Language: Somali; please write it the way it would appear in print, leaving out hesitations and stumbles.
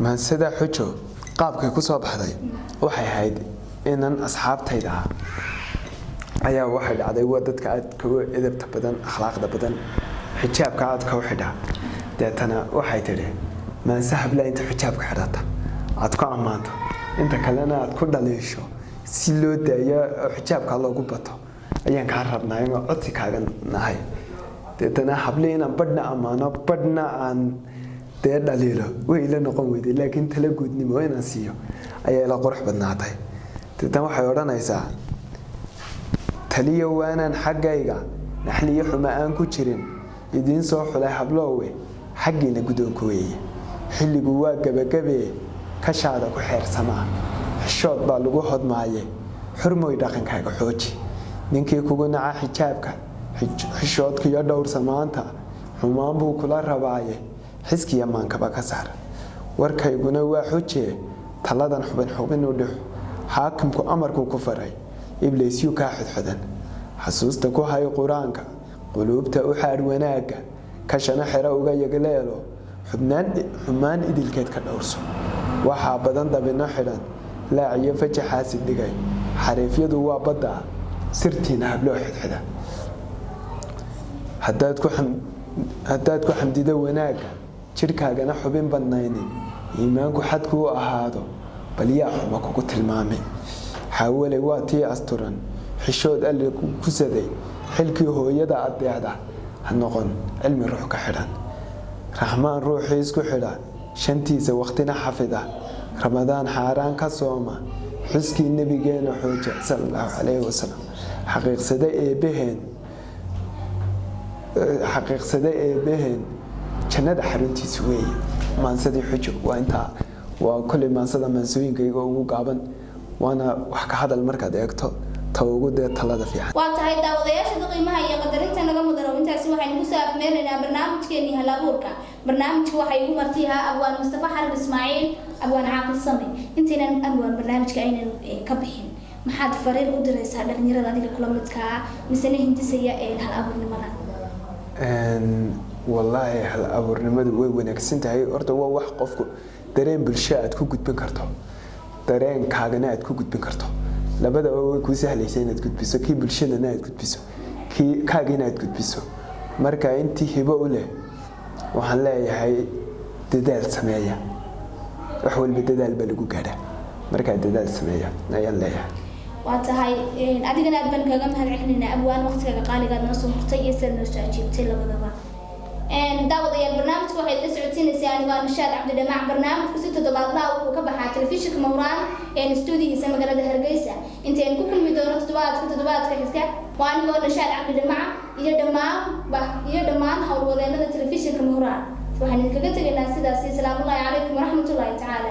maansada xujo qaabkay ku soo baxday waxay ahayd inaan asxaabtayda ayaa waxay dhacday waa dadka aad kaga edebta badan akhlaaqda badan xijaabka aad ka xidha deetana waxay tiri maansa habla inta xijaabka xidhata aad ku amaanto inta kalena aad ku dhaliisho si loo daayo xijaabka loogu bato ayaan ka rabnaa inuu codsi kaaga nahay deetana habla inaan badhna amaano badhna aan dhaliilo way la noqon weyday laakiin tala guudnimo inaan siiyo ayaa la qurux badnaatay deetan waxay odhanaysaa taliyo waanaan xaggayga naxliyo xuma aan ku jirin idiin soo xulay habloowe xaggiina gudoonku weeye xilligu waa gabagabee kashaada ku xeersamaa xishood baa lagu hodmaaye xurmoy dhaqankaaga xooji ninkii kugu naca xijaabka xishoodka iyo dhowrsamaanta xumaan buu kula rabaaye xiskiya maankaba ka saar warkayguna waa xujee taladan xubin u dhix xaakimku amarku ku faray ibliisyu kaa xidxodan xasuusta ku hay quraanka quluubta u xaar wanaaga kashana xero uga yagleelo xumaan idilkeed ka dhowrso waxaa badan dabino xidhan laaciyo fajaxaasi dhigay xariifyadu waa badda sirtiina habloo xidxida haddaad ku xamdido wanaaga jirkaagana xubin badnaynin iimaanku xadku u ahaado bal yaa xuma kugu tilmaamay xaawale waa tii asturan xishood alle ku saday xilkii hooyada adeecda ha noqon cilmi ruux ka xidhan raxmaan ruuxii isku xidha shantiisa waqtina xafida ramadaan xaaraan ka sooma xuskii nabigeena xooja sallallahu calayhi wasallam xaqiiqsada eebaheen jannada xaruntiisu weeye maansadii xujo waa intaa waa kulli maansada maansooyinkayga ugu gaaban waana wax ka hadal markaad eegto ta ugu dee talada fiican waa tahay daawadayaasha qiimaha iyo qadarinta naga mudano intaasi waxaynu ku soo afmeeraynaa barnaamijkeennii hal-abuurka barnaamijku waxay igu martiyahaa abwaan mustafa xarid ismaaciil abwaan caaqil same intaynan abwaan barnaamijka aynan ka bixin maxaad fariin u diraysaa dhalinyarada adiga kula midkaa misena hindisaya hal-abuurnimada wallaahi hal-abuurnimadu way wanaagsan tahay horta waa wax qofku dareen bulsho aad ku gudbin karto dareenkaagana aad ku gudbin karto labadaba way kuu sahlaysa inaad gudbiso kii bulshadana aad gudbiso kii kaagina aad gudbiso marka intii hibo u leh waxaan leeyahay dadaal sameeya wax walba dadaal baa lagu gaadhaa markaa dadaal sameeya ayaan leeyahay waa tahay adigana aad baan kaga mahad celinaynaa abwaan waqtigaaga qaaligaad noo soo hurtay iyo sida noo soo ajiibtay labadaba daawadayaal barnaamijka waxay la socodsiinaysaa anigu waa Nashaad Cabdi Dhamac barnaamijku si toddobaadlaha wuxuu ka baxaa telefishinka Mawraan stuudiyihiisa magaalada Hargeysa intaan ku kulmi doono toddobaadka xigta waa anigu Nashaad Cabdi Dhamac iyo dhammaan howlwadeennada telefishinka Mawraan waxaan idinkaga tegaynaa sidaas salaamu calaykum waraxmatullaahi tacaala